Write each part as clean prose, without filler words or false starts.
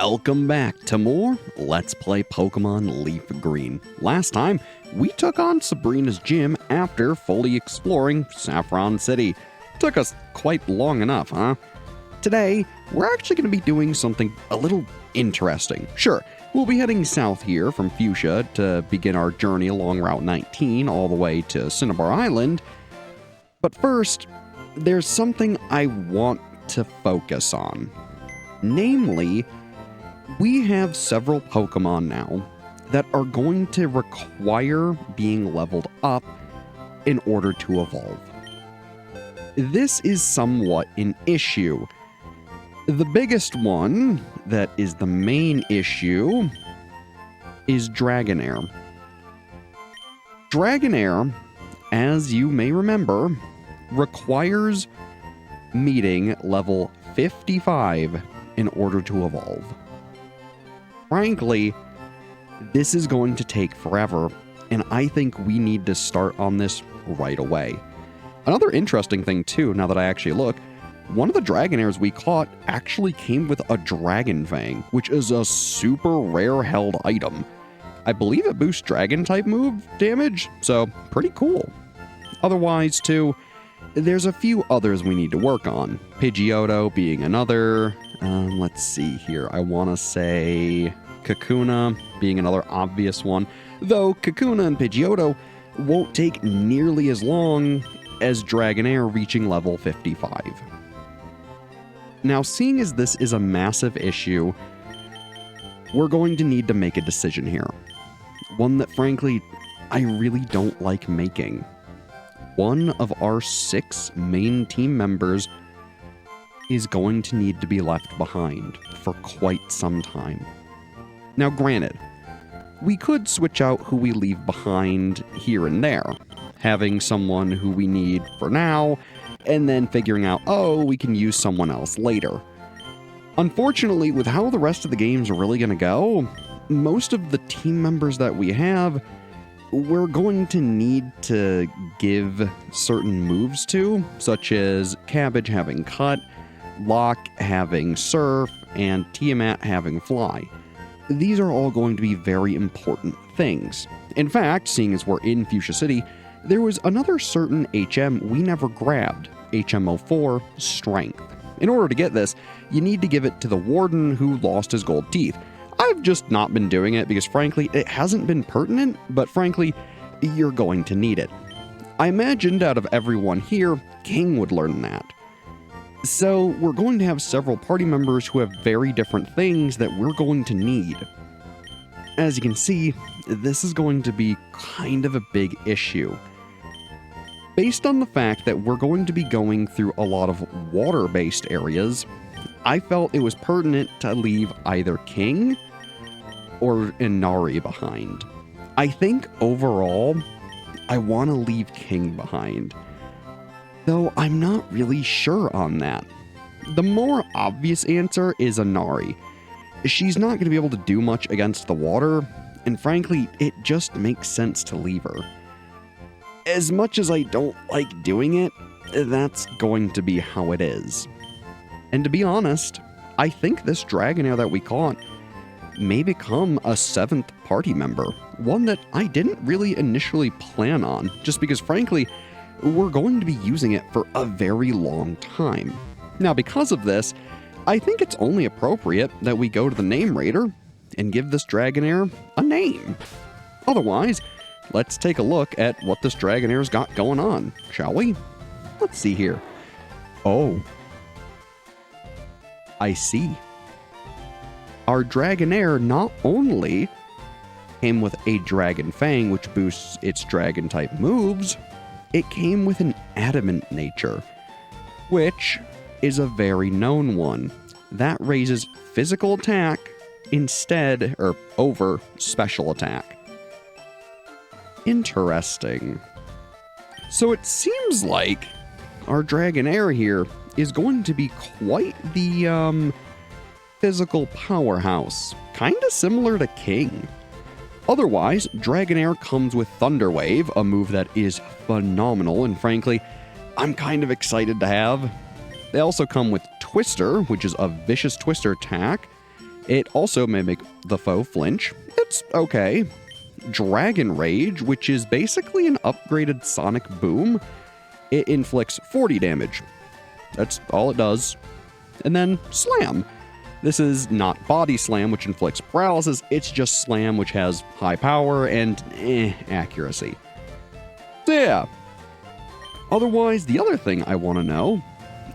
Welcome back to more Let's Play Pokemon LeafGreen. Last time, we took on Sabrina's gym after fully exploring Saffron City. Took us quite long enough, huh? Today, we're actually going to be doing something a little interesting. Sure, we'll be heading south here from Fuchsia to begin our journey along Route 19 all the way to Cinnabar Island. But first, there's something I want to focus on. Namely, we have several Pokemon now that are going to require being leveled up in order to evolve. This is somewhat an issue. The biggest one that is the main issue is Dragonair. Dragonair, as you may remember, requires meeting level 55 in order to evolve. Frankly, this is going to take forever, and I think we need to start on this right away. Another interesting thing too, now that I actually look, one of the Dragonairs we caught actually came with a Dragon Fang, which is a super rare held item. I believe it boosts Dragon type move damage, so pretty cool. Otherwise too, there's a few others we need to work on. Pidgeotto being another. Let's see here. I want to say Kakuna being another obvious one. Though Kakuna and Pidgeotto won't take nearly as long as Dragonair reaching level 55. Now, seeing as this is a massive issue, we're going to need to make a decision here. One that, frankly, I really don't like making. One of our 6 main team members is going to need to be left behind for quite some time. Now, granted, we could switch out who we leave behind here and there, having someone who we need for now, and then figuring out, oh, we can use someone else later. Unfortunately, with how the rest of the games are really going to go, most of the team members that we have, we're going to need to give certain moves to, such as Cabbage having Cut, Locke having Surf, and Tiamat having Fly. These are all going to be very important things. In fact, seeing as we're in Fuchsia City, there was another certain HM we never grabbed, HM04, Strength. In order to get this, you need to give it to the Warden who lost his gold teeth. I've just not been doing it because, frankly, it hasn't been pertinent, but frankly, you're going to need it. I imagined out of everyone here, King would learn that. So we're going to have several party members who have very different things that we're going to need. As you can see, this is going to be kind of a big issue. Based on the fact that we're going to be going through a lot of water-based areas, I felt it was pertinent to leave either King or Inari behind. I think overall, I want to leave King behind, though I'm not really sure on that. The more obvious answer is Inari. She's not going to be able to do much against the water, and frankly, it just makes sense to leave her. As much as I don't like doing it, that's going to be how it is. And to be honest, I think this Dragonair that we caught may become a 7th party member, one that I didn't really initially plan on, just because frankly, we're going to be using it for a very long time. Now, because of this, I think it's only appropriate that we go to the name raider and give this Dragonair a name. Otherwise, let's take a look at what this Dragonair's got going on, shall we? Let's see here. Oh, I see. Our Dragonair not only came with a Dragon Fang, which boosts its Dragon-type moves, it came with an Adamant nature, which is a very known one. That raises physical attack instead, or over, special attack. Interesting. So it seems like our Dragonair here is going to be quite the, physical powerhouse, kinda similar to King. Otherwise, Dragonair comes with Thunder Wave, a move that is phenomenal, and frankly, I'm kind of excited to have. They also come with Twister, which is a vicious Twister attack, It also may make the foe flinch. It's okay. Dragon Rage, which is basically an upgraded Sonic Boom. It inflicts 40 damage. That's all it does. And then Slam. This is not Body Slam, which inflicts paralysis. It's just Slam, which has high power and accuracy. So yeah. Otherwise, the other thing I want to know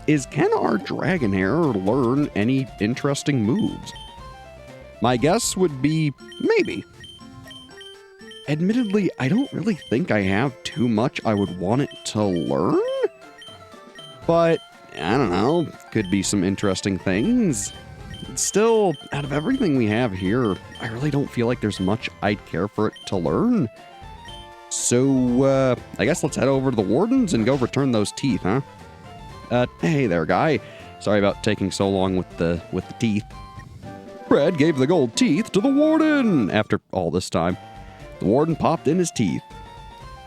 is, can our Dragonair learn any interesting moves? My guess would be maybe. Admittedly, I don't really think I have too much I would want it to learn. But, I don't know, could be some interesting things. Still, out of everything we have here, I really don't feel like there's much I'd care for it to learn. So, I guess let's head over to the Wardens and go return those teeth, huh? Hey there, guy. Sorry about taking so long with the teeth. Brad gave the gold teeth to the Warden after all this time. The Warden popped in his teeth.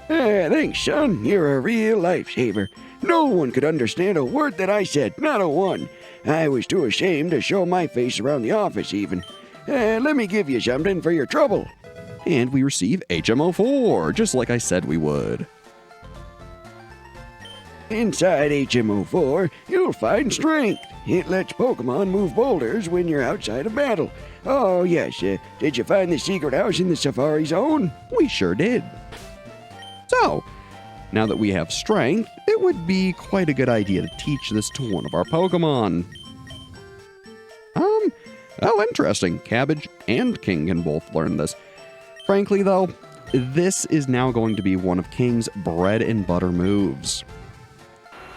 Thanks, son. You're a real lifesaver. No one could understand a word that I said, not a one. I was too ashamed to show my face around the office even. Let me give you something for your trouble. And we receive HMO4, just like I said we would. Inside HMO4, you'll find strength. It lets Pokémon move boulders when you're outside of battle. Oh, yes. Did you find the secret house in the Safari Zone? We sure did. So, now that we have strength, it would be quite a good idea to teach this to one of our Pokémon. Oh, interesting. Cabbage and King can both learn this. Frankly, though, this is now going to be one of King's bread and butter moves.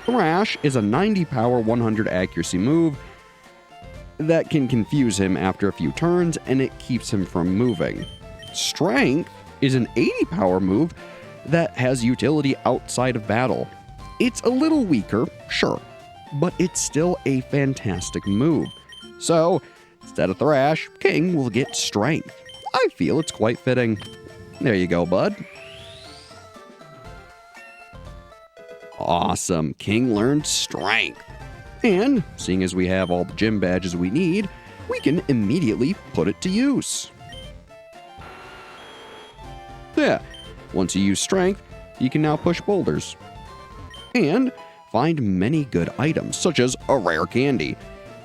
Thrash is a 90 power, 100 accuracy move that can confuse him after a few turns, and it keeps him from moving. Strength is an 80 power move that has utility outside of battle. It's a little weaker, sure, but it's still a fantastic move. So, instead of Thrash, King will get Strength. I feel it's quite fitting. There you go, bud. Awesome, King learned Strength. And, seeing as we have all the gym badges we need, we can immediately put it to use. Yeah, once you use Strength, you can now push boulders. And find many good items, such as a rare candy.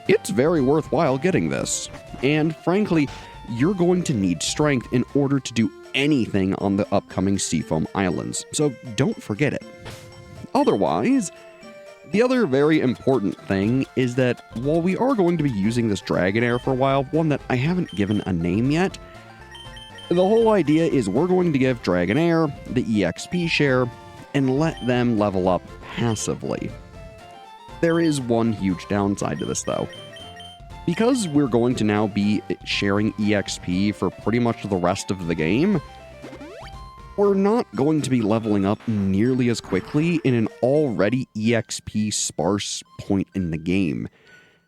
It's very worthwhile getting this. And frankly, you're going to need Strength in order to do anything on the upcoming Seafoam Islands, so don't forget it. Otherwise, the other very important thing is that while we are going to be using this Dragonair for a while, one that I haven't given a name yet, the whole idea is we're going to give Dragonair the EXP share and let them level up passively. There is one huge downside to this, though. Because we're going to now be sharing EXP for pretty much the rest of the game, we're not going to be leveling up nearly as quickly in an already EXP sparse point in the game.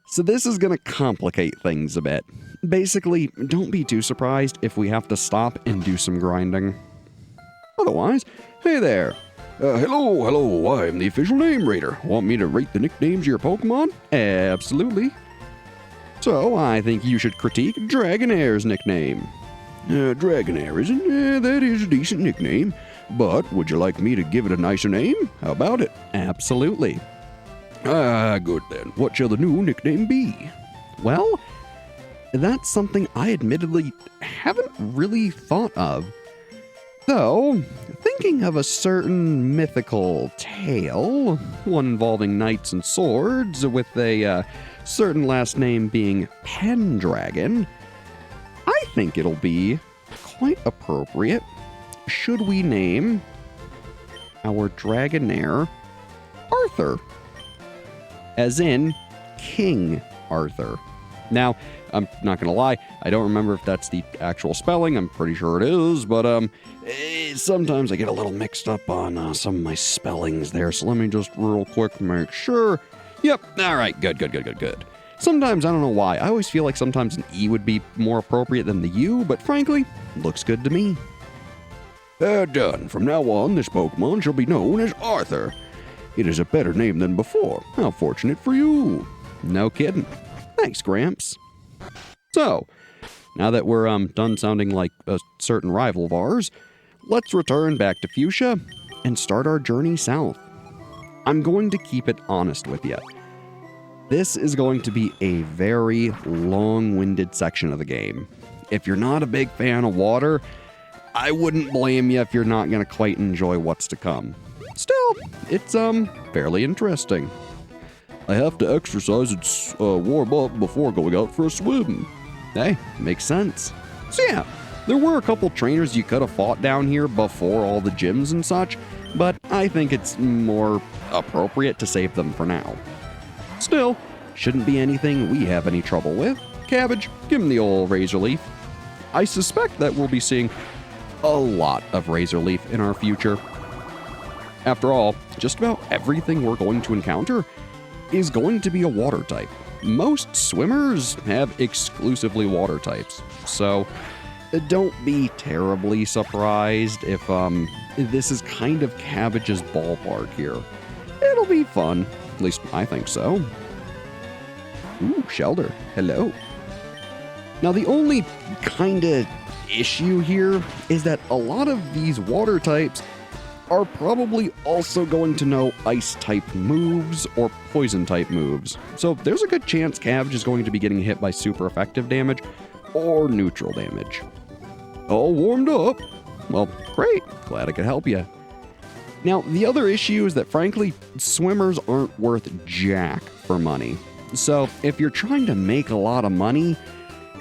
So this is going to complicate things a bit. Basically, don't be too surprised if we have to stop and do some grinding. Otherwise, hey there. Hello, I'm the official name rater. Want me to rate the nicknames of your Pokemon? Absolutely. So I think you should critique Dragonair's nickname. Dragonair, isn't it? That is a decent nickname. But would you like me to give it a nicer name? How about it? Absolutely. Good then. What shall the new nickname be? Well, that's something I admittedly haven't really thought of. Though, thinking of a certain mythical tale, one involving knights and swords, with a certain last name being Pendragon, I think it'll be quite appropriate should we name our Dragonair Arthur, as in King Arthur. Now, I'm not going to lie, I don't remember if that's the actual spelling. I'm pretty sure it is, but sometimes I get a little mixed up on some of my spellings there, so let me just real quick make sure. Yep, all right, good. Sometimes, I don't know why, I always feel like sometimes an E would be more appropriate than the U, but frankly, looks good to me. Done. From now on, this Pokemon shall be known as Arthur. It is a better name than before. How fortunate for you. No kidding. Thanks, Gramps. So, now that we're done sounding like a certain rival of ours, let's return back to Fuchsia and start our journey south. I'm going to keep it honest with you. This is going to be a very long-winded section of the game. If you're not a big fan of water, I wouldn't blame you if you're not going to quite enjoy what's to come. Still, it's fairly interesting. I have to exercise and warm up before going out for a swim. Hey, makes sense. So yeah, there were a couple trainers you could have fought down here before all the gyms and such, but I think it's more appropriate to save them for now. Still, shouldn't be anything we have any trouble with. Cabbage, give him the old Razor Leaf. I suspect that we'll be seeing a lot of Razor Leaf in our future. After all, just about everything we're going to encounter is going to be a water type. Most swimmers have exclusively water types, so don't be terribly surprised if this is kind of Cabbage's ballpark here. It'll be fun, at least I think so. Ooh, Shelter, hello. Now the only kind of issue here is that a lot of these water types are probably also going to know ice-type moves or poison-type moves. So there's a good chance Cabbage is going to be getting hit by super effective damage or neutral damage. All warmed up. Well, great. Glad I could help you. Now, the other issue is that, frankly, swimmers aren't worth jack for money. So if you're trying to make a lot of money,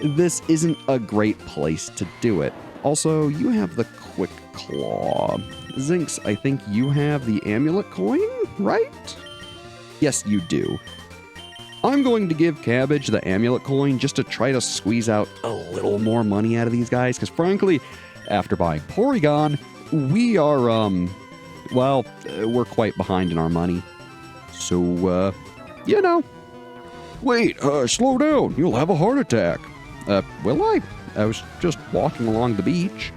this isn't a great place to do it. Also, you have the Quick Claw. Zinx, I think you have the amulet coin, right? Yes, you do. I'm going to give Cabbage the amulet coin just to try to squeeze out a little more money out of these guys, because frankly, after buying Porygon, we are, we're quite behind in our money. So, you know. Wait, slow down. You'll have a heart attack. Will I? I was just walking along the beach.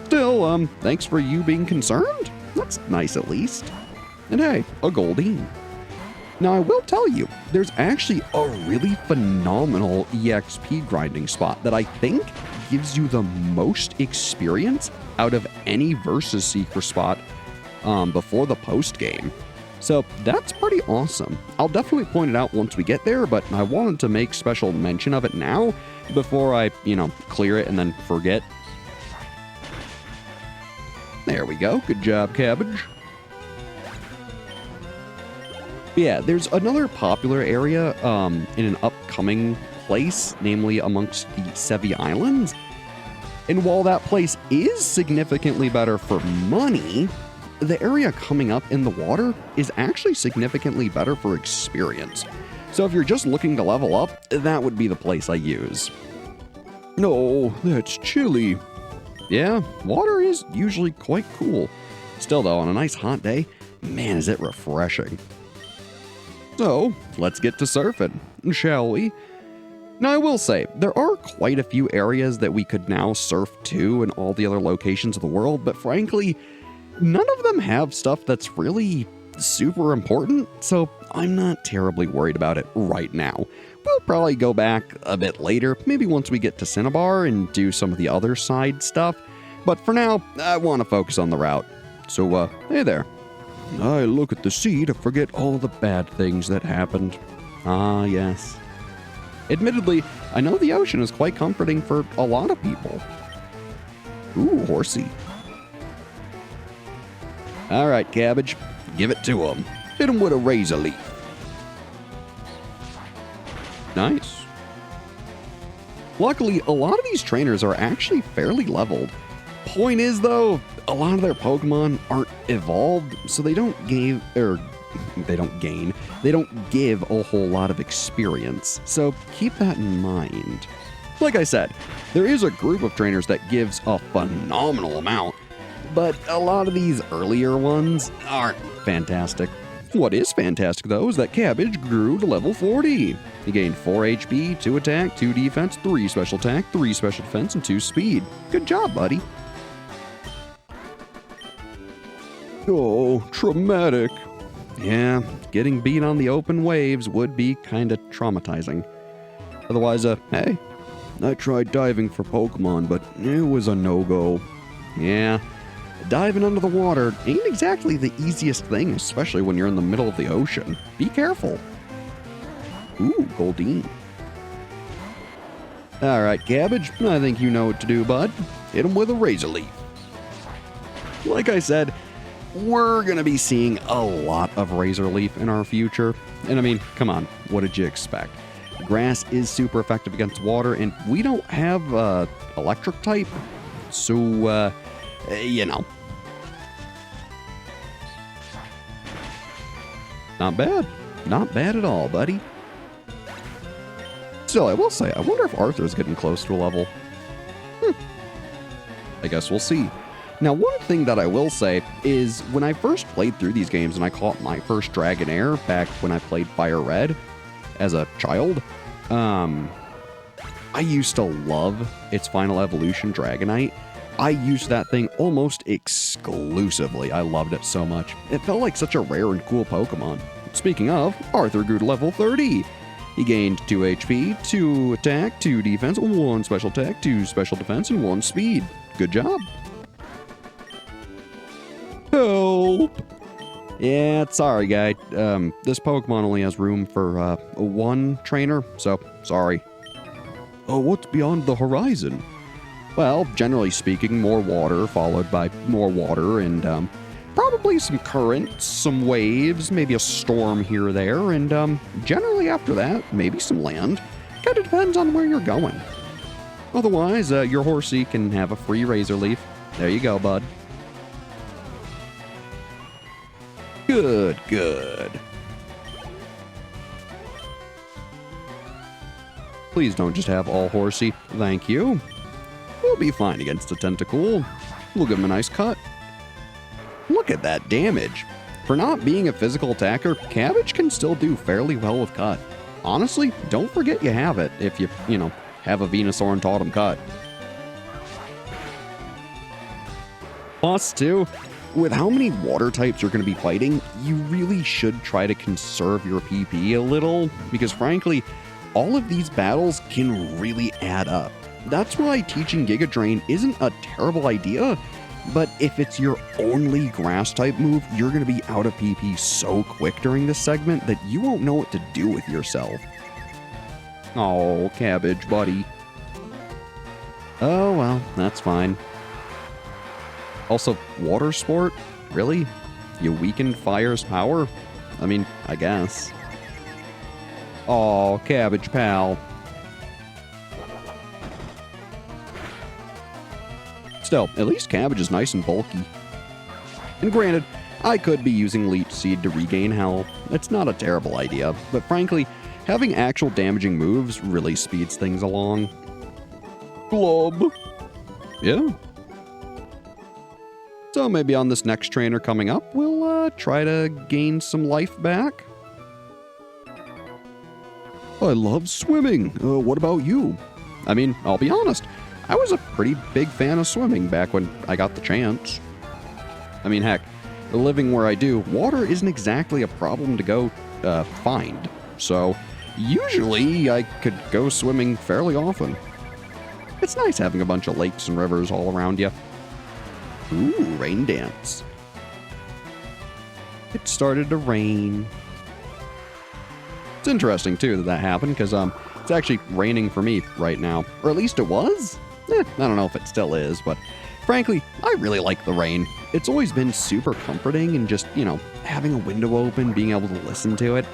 Still, thanks for you being concerned. That's nice at least. And hey, a Goldeen. Now I will tell you, there's actually a really phenomenal EXP grinding spot that I think gives you the most experience out of any Versus Seeker spot before the post game. So that's pretty awesome. I'll definitely point it out once we get there, but I wanted to make special mention of it now before I, clear it and then forget. There we go. Good job, Cabbage. Yeah, there's another popular area in an upcoming place, namely amongst the Sevi Islands. And while that place is significantly better for money, the area coming up in the water is actually significantly better for experience. So if you're just looking to level up, that would be the place I use. No, that's chilly. Yeah, water is usually quite cool. Still though, on a nice hot day, man, is it refreshing. So, let's get to surfing, shall we? Now I will say, there are quite a few areas that we could now surf to in all the other locations of the world, but frankly, none of them have stuff that's really super important, so I'm not terribly worried about it right now. We'll probably go back a bit later, maybe once we get to Cinnabar and do some of the other side stuff, but for now, I want to focus on the route. So, hey there. I look at the sea to forget all the bad things that happened. Ah, yes. Admittedly, I know the ocean is quite comforting for a lot of people. Ooh, horsey. All right, Cabbage, give it to him. Hit him with a Razor Leaf. Nice. Luckily, a lot of these trainers are actually fairly leveled. Point is, though, a lot of their Pokemon aren't evolved, so they don't give a whole lot of experience. So keep that in mind. Like I said, there is a group of trainers that gives a phenomenal amount, but a lot of these earlier ones aren't fantastic. What is fantastic, though, is that Cabbage grew to level 40. He gained 4 HP, 2 attack, 2 defense, 3 special attack, 3 special defense, and 2 speed. Good job, buddy. Oh, traumatic. Yeah, getting beat on the open waves would be kinda traumatizing. Otherwise, hey, I tried diving for Pokémon, but it was a no-go. Yeah, diving under the water ain't exactly the easiest thing, especially when you're in the middle of the ocean. Be careful. Ooh, Goldeen. Alright, Cabbage, I think you know what to do, bud. Hit him with a Razor Leaf. Like I said, we're gonna be seeing a lot of Razor Leaf in our future. And I mean, come on, what did you expect? Grass is super effective against water, and we don't have electric type, so, you know. Not bad. Not bad at all, buddy. Still, I will say, I wonder if Arthur's getting close to a level. I guess we'll see. Now, one thing that I will say is when I first played through these games and I caught my first Dragonair back when I played Fire Red as a child, I used to love its final evolution, Dragonite. I used that thing almost exclusively. I loved it so much. It felt like such a rare and cool Pokemon. Speaking of, Arthur grew to level 30. He gained 2 HP, 2 attack, 2 defense, 1 special attack, 2 special defense, and 1 speed. Good job. Help! Yeah, sorry, guy. This Pokemon only has room for 1 trainer, so sorry. Oh, what's beyond the horizon? Well, generally speaking, more water, followed by more water, and probably some currents, some waves, maybe a storm here or there, and generally after that, maybe some land. Kind of depends on where you're going. Otherwise, your horsey can have a free Razor Leaf. There you go, bud. Good, good. Please don't just have all horsey. Thank you. We'll be fine against the Tentacool. We'll give him a nice cut. Look at that damage. For not being a physical attacker, Cabbage can still do fairly well with cut. Honestly, don't forget you have it if you have a Venusaur and taught him cut. Plus, too, with how many water types you're going to be fighting, you really should try to conserve your PP a little, because frankly, all of these battles can really add up. That's why teaching Giga Drain isn't a terrible idea, but if it's your only grass type move, you're going to be out of PP so quick during this segment that you won't know what to do with yourself. Oh, Cabbage, buddy. Oh, well, that's fine. Also, water sport? Really? You weakened Fire's power? I mean, I guess. Oh, Cabbage pal. Still, at least Cabbage is nice and bulky. And granted, I could be using Leech Seed to regain health. It's not a terrible idea, but frankly, having actual damaging moves really speeds things along. Glob. Yeah. So maybe on this next trainer coming up, we'll try to gain some life back. I love swimming. What about you? I mean, I'll be honest. I was a pretty big fan of swimming back when I got the chance. I mean, heck, living where I do, water isn't exactly a problem to go find. So usually I could go swimming fairly often. It's nice having a bunch of lakes and rivers all around you. Ooh, rain dance. It started to rain. It's interesting, too, that happened, because it's actually raining for me right now. Or at least it was? I don't know if it still is, but frankly, I really like the rain. It's always been super comforting, and just, having a window open, being able to listen to it,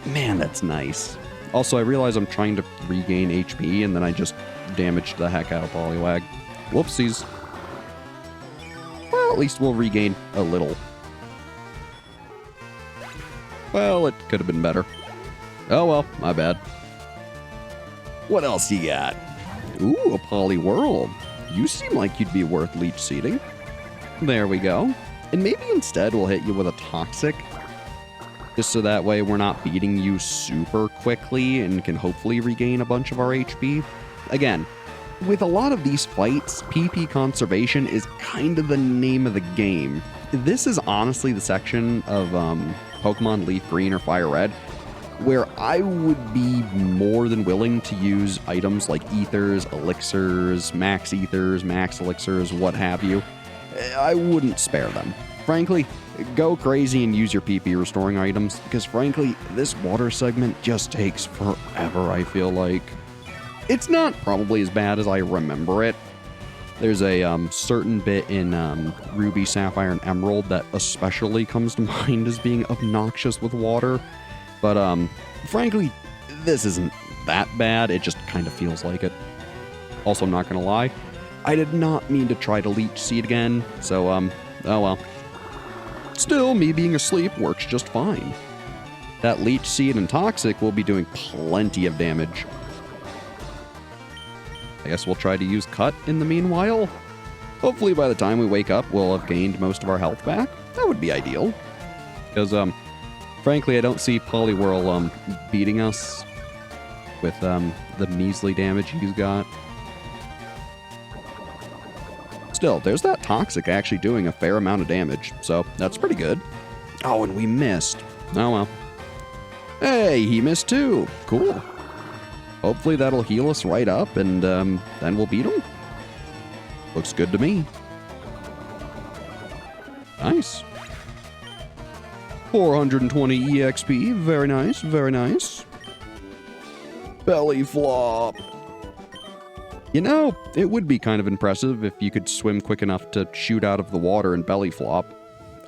man, that's nice. Also, I realize I'm trying to regain HP, and then I just damaged the heck out of Poliwag. Whoopsies. Well, at least we'll regain a little. Well, it could have been better. Oh well, my bad. What else you got? Ooh, a Poliwhirl. You seem like you'd be worth leech seeding. There we go. And maybe instead we'll hit you with a Toxic. Just so that way we're not beating you super quickly and can hopefully regain a bunch of our HP. Again, with a lot of these fights, PP conservation is kind of the name of the game. This is honestly the section of Pokemon Leaf Green or Fire Red where I would be more than willing to use items like ethers, elixirs, max ethers, max elixirs, what have you. I wouldn't spare them. Frankly, go crazy and use your PP restoring items, because frankly, this water segment just takes forever, I feel like. It's not probably as bad as I remember it. There's a certain bit in Ruby, Sapphire, and Emerald that especially comes to mind as being obnoxious with water. But frankly, this isn't that bad. It just kind of feels like it. Also, I'm not going to lie, I did not mean to try to leech seed again, so oh well. Still, me being asleep works just fine. That leech seed and toxic will be doing plenty of damage. I guess we'll try to use cut in the meanwhile. Hopefully by the time we wake up, we'll have gained most of our health back. That would be ideal. Because, frankly, I don't see Poliwhirl, beating us with, the measly damage he's got. Still, there's that toxic actually doing a fair amount of damage, so that's pretty good. Oh, and we missed. Oh well. Hey, he missed too. Cool. Hopefully that'll heal us right up, and then we'll beat him. Looks good to me. Nice. 420 EXP. Very nice, very nice. Belly flop. You know, it would be kind of impressive if you could swim quick enough to shoot out of the water and belly flop.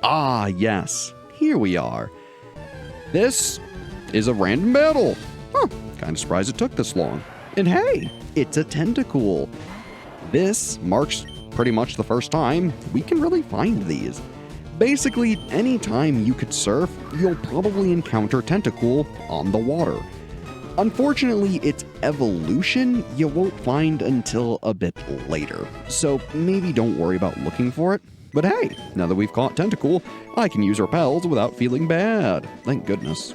Ah, yes. Here we are. This is a random battle. Huh. Kind of surprised it took this long. And hey, it's a Tentacool. This marks pretty much the first time we can really find these. Basically, anytime you could surf, you'll probably encounter Tentacool on the water. Unfortunately, its evolution you won't find until a bit later, so maybe don't worry about looking for it. But hey, now that we've caught Tentacool, I can use repels without feeling bad. Thank goodness.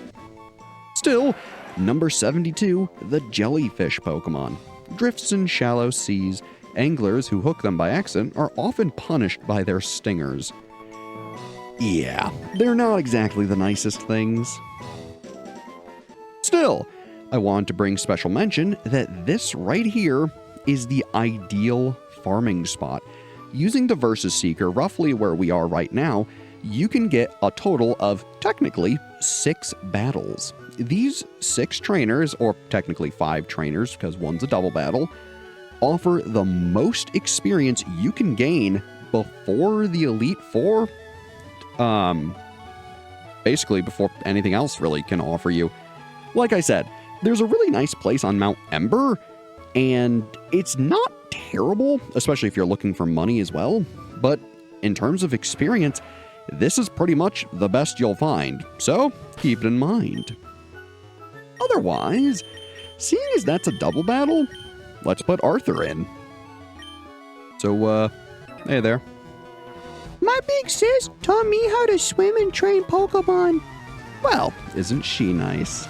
Still, number 72, the jellyfish Pokemon. Drifts in shallow seas, anglers who hook them by accident are often punished by their stingers. Yeah, they're not exactly the nicest things. Still, I want to bring special mention that this right here is the ideal farming spot. Using the Versus Seeker roughly where we are right now, you can get a total of, technically, 6 battles. These 6 trainers, or technically 5 trainers because one's a double battle, offer the most experience you can gain before the Elite Four. Basically before anything else really can offer you. Like I said, there's a really nice place on Mount Ember, and it's not terrible, especially if you're looking for money as well, but in terms of experience, this is pretty much the best you'll find, so keep it in mind. Otherwise, seeing as that's a double battle, let's put Arthur in. So, hey there. My big sis taught me how to swim and train Pokemon. Well, isn't she nice?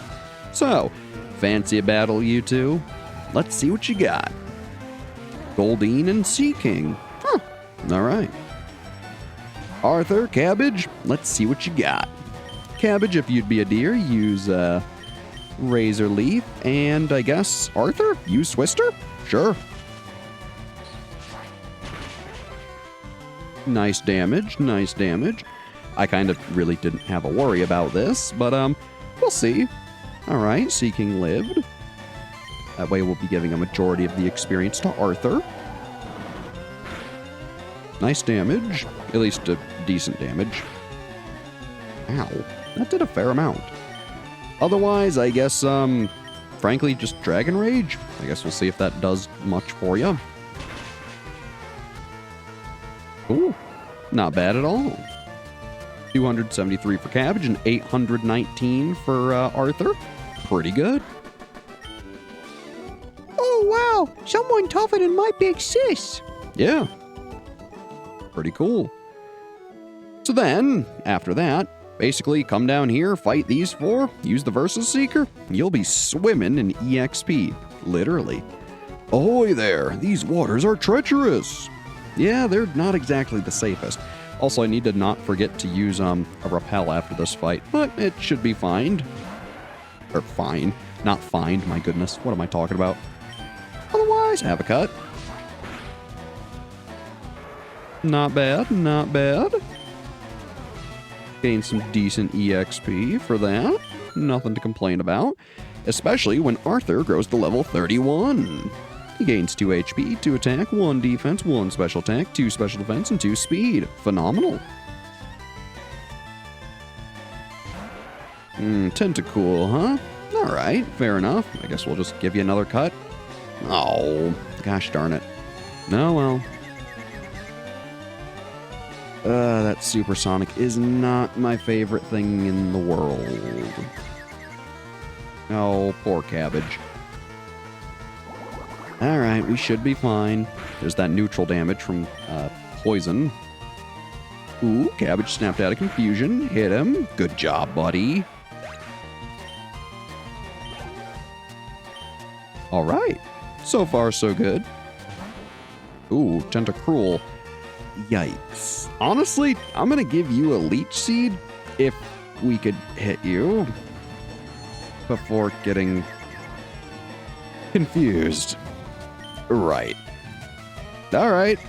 So, fancy a battle, you two? Let's see what you got. Goldeen and Sea King. Huh. Alright. Arthur, Cabbage, let's see what you got. Cabbage, if you'd be a deer, use Razor Leaf, and I guess Arthur, use Twister? Sure. Nice damage, nice damage. I kind of really didn't have a worry about this, but we'll see. Alright, Sea King lived. That way we'll be giving a majority of the experience to Arthur. Nice damage. At least a decent damage. Ow. That did a fair amount. Otherwise, I guess, frankly, just Dragon Rage. I guess we'll see if that does much for you. Ooh. Not bad at all. 273 for Cabbage and 819 for Arthur. Pretty good. Oh, wow. Someone tougher than my big sis. Yeah. Pretty cool. So then, after that, basically come down here, fight these 4, use the Versus Seeker, you'll be swimming in EXP. Literally. Ahoy there, these waters are treacherous. Yeah, they're not exactly the safest. Also, I need to not forget to use a repel after this fight, but it should be fine. Or fine. Not find, my goodness. What am I talking about? Otherwise, have a cut. Not bad, not bad. Gain some decent EXP for that. Nothing to complain about. Especially when Arthur grows to level 31. He gains 2 HP, 2 attack, 1 defense, 1 special attack, 2 special defense, and 2 speed. Phenomenal. Tentacool, huh? Alright, fair enough. I guess we'll just give you another cut. Oh, gosh darn it. Oh well. That supersonic is not my favorite thing in the world. Oh, poor Cabbage. Alright, we should be fine. There's that neutral damage from poison. Ooh, Cabbage snapped out of confusion. Hit him. Good job, buddy. Alright. So far, so good. Ooh, Tentacruel. Yikes. Honestly, I'm gonna give you a Leech Seed if we could hit you before getting confused. Right. Alright.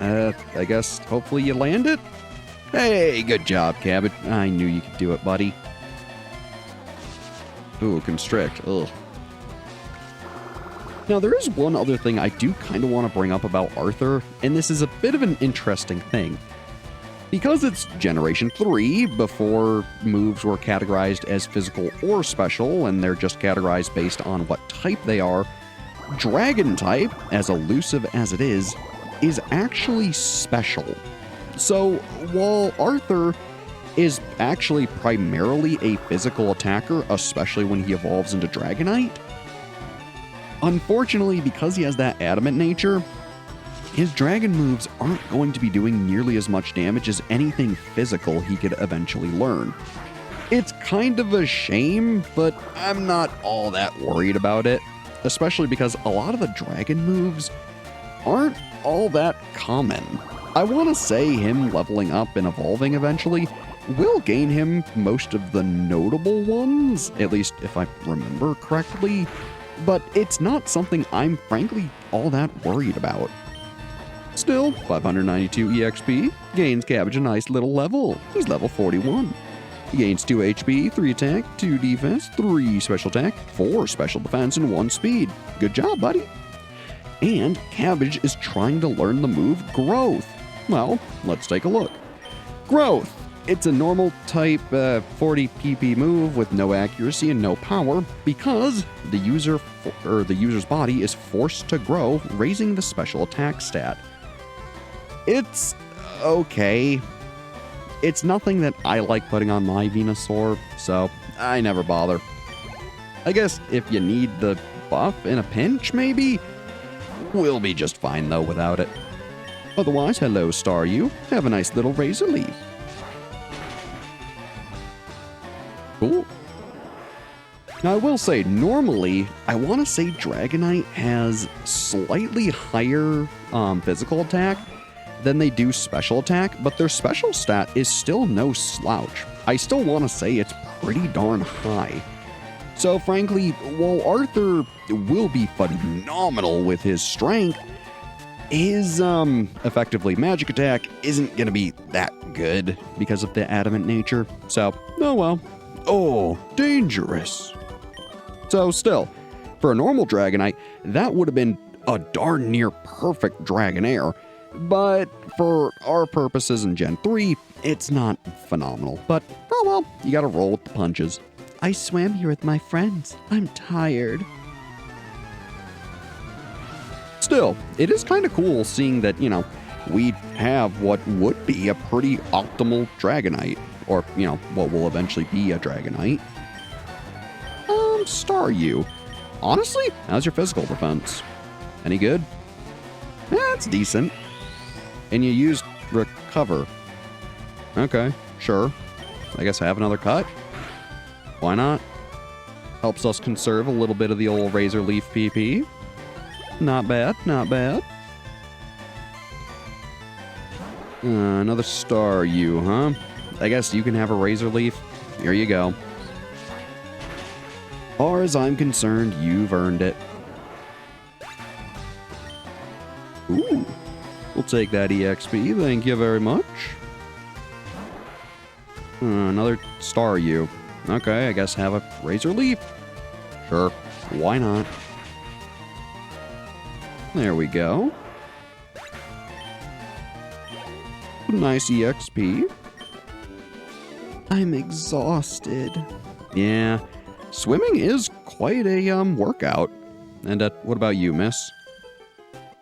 I guess hopefully you land it. Hey, good job, Cabbage. I knew you could do it, buddy. Ooh, Constrict. Ugh. Now, there is one other thing I do kind of want to bring up about Arthur, and this is a bit of an interesting thing. Because it's Generation 3, before moves were categorized as physical or special, and they're just categorized based on what type they are, Dragon type, as elusive as it is actually special. So, while Arthur is actually primarily a physical attacker, especially when he evolves into Dragonite, unfortunately, because he has that adamant nature, his dragon moves aren't going to be doing nearly as much damage as anything physical he could eventually learn. It's kind of a shame, but I'm not all that worried about it, especially because a lot of the dragon moves aren't all that common. I want to say him leveling up and evolving eventually will gain him most of the notable ones, at least if I remember correctly. But it's not something I'm frankly all that worried about. Still, 592 EXP gains Cabbage a nice little level. He's level 41. He gains 2 HP, 3 attack, 2 defense, 3 special attack, 4 special defense, and 1 speed. Good job, buddy. And Cabbage is trying to learn the move Growth. Well, let's take a look. Growth. It's a normal type 40 PP move with no accuracy and no power because the user's body is forced to grow, raising the special attack stat. It's okay. It's nothing that I like putting on my Venusaur, so I never bother. I guess if you need the buff in a pinch, maybe? We'll be just fine though without it. Otherwise, hello Staryu. Have a nice little Razor Leaf. Cool. Now, I will say, normally, I want to say Dragonite has slightly higher physical attack than they do special attack, but their special stat is still no slouch. I still want to say it's pretty darn high. So, frankly, while Arthur will be phenomenal with his strength, his effectively magic attack isn't going to be that good because of the adamant nature. So, oh well. Oh, dangerous. So still, for a normal Dragonite, that would have been a darn near perfect Dragonair. But for our purposes in Gen 3, it's not phenomenal. But, oh well, you gotta roll with the punches. I swam here with my friends. I'm tired. Still, it is kind of cool seeing that, we have what would be a pretty optimal Dragonite. Or, what will eventually be a Dragonite. Staryu. Honestly, how's your physical defense? Any good? That's decent. And you used Recover. Okay, sure. I guess have another cut? Why not? Helps us conserve a little bit of the old Razor Leaf PP. Not bad, not bad. Another Staryu, huh? I guess you can have a Razor Leaf. Here you go. far as I'm concerned, you've earned it. Ooh, we'll take that EXP, thank you very much. Another star you. Okay, I guess have a Razor Leaf. Sure, why not? There we go. Nice EXP. I'm exhausted. Yeah, swimming is quite a workout. And what about you, miss?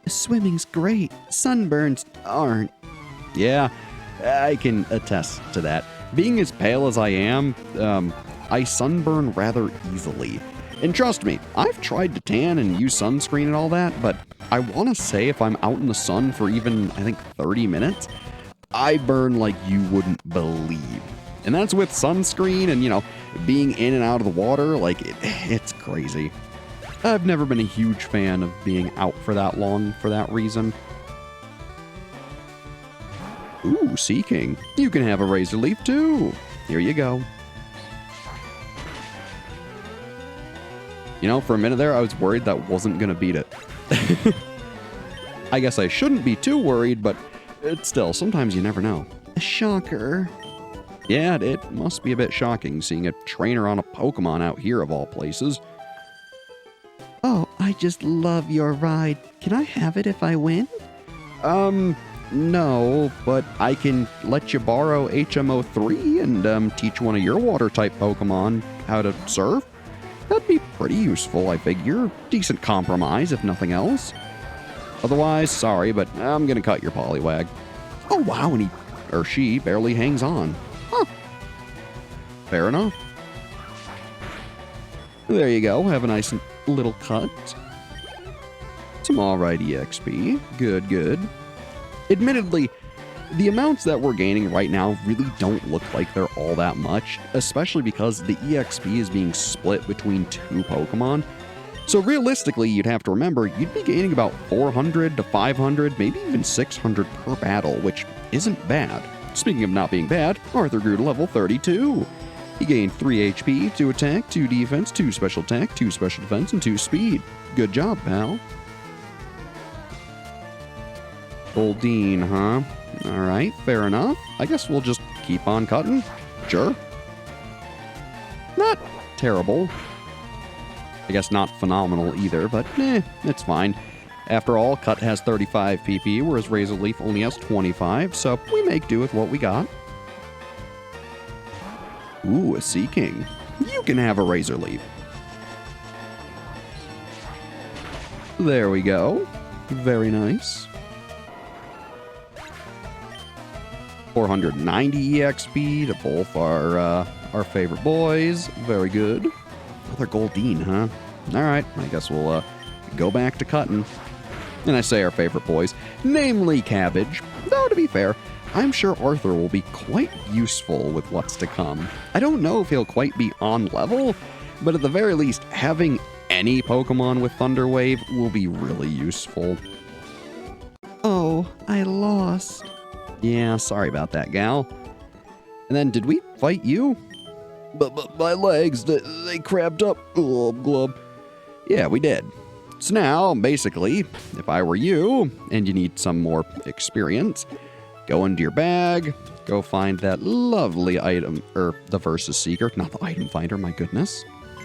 Swimming's great. Sunburns aren't. Yeah, I can attest to that. Being as pale as I am, I sunburn rather easily. And trust me, I've tried to tan and use sunscreen and all that, but I want to say if I'm out in the sun for even, I think, 30 minutes, I burn like you wouldn't believe. And that's with sunscreen and, being in and out of the water, like, it's crazy. I've never been a huge fan of being out for that long for that reason. Ooh, Sea King. You can have a Razor Leaf too. Here you go. For a minute there, I was worried that wasn't going to beat it. I guess I shouldn't be too worried, but still, sometimes you never know. A shocker. Yeah, it must be a bit shocking seeing a trainer on a Pokemon out here of all places. Oh, I just love your ride. Can I have it if I win? No, but I can let you borrow HMO3 and teach one of your water-type Pokemon how to surf. That'd be pretty useful, I figure. Decent compromise, if nothing else. Otherwise, sorry, but I'm gonna cut your Poliwag. Oh wow, and he, or she, barely hangs on. Huh. Fair enough. There you go, have a nice little cut. Some alright EXP. Good, good. Admittedly, the amounts that we're gaining right now really don't look like they're all that much, especially because the EXP is being split between two Pokemon. So realistically, you'd have to remember, you'd be gaining about 400 to 500, maybe even 600 per battle, which isn't bad. Speaking of not being bad, Arthur grew to level 32. He gained 3 HP, 2 attack, 2 defense, 2 special attack, 2 special defense, and 2 speed. Good job, pal. Goldeen, huh? Alright, fair enough. I guess we'll just keep on cutting. Sure. Not terrible. I guess not phenomenal either, but it's fine. After all, Cut has 35 PP, whereas Razor Leaf only has 25, so we make do with what we got. Ooh, a Sea King. You can have a Razor Leaf. There we go. Very nice. 490 EXP to both our favorite boys. Very good. Another Goldeen, huh? Alright, I guess we'll go back to cutting. And I say our favorite boys, namely Cabbage. Though, to be fair, I'm sure Arthur will be quite useful with what's to come. I don't know if he'll quite be on level, but at the very least, having any Pokemon with Thunder Wave will be really useful. Oh, I lost. Yeah, sorry about that, gal. And then, did we fight you? But my legs, they cramped up. Glub, glub. Yeah, we did. So now, basically, if I were you, and you need some more experience, go into your bag, go find that lovely item, the Versus Seeker, not the item finder, my goodness.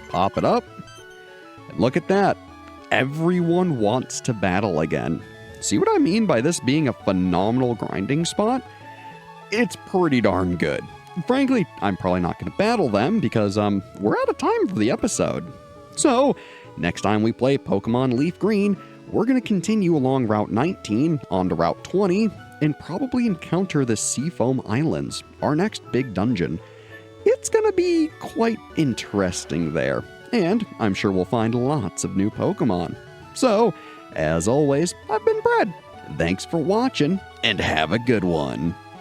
Pop it up, and look at that. Everyone wants to battle again. See what I mean by this being a phenomenal grinding spot? It's pretty darn good. Frankly, I'm probably not going to battle them because, we're out of time for the episode. So, next time we play Pokemon LeafGreen, we're going to continue along Route 19 onto Route 20 and probably encounter the Seafoam Islands, our next big dungeon. It's going to be quite interesting there, and I'm sure we'll find lots of new Pokemon. So, as always, I've been Brad. Thanks for watching, and have a good one.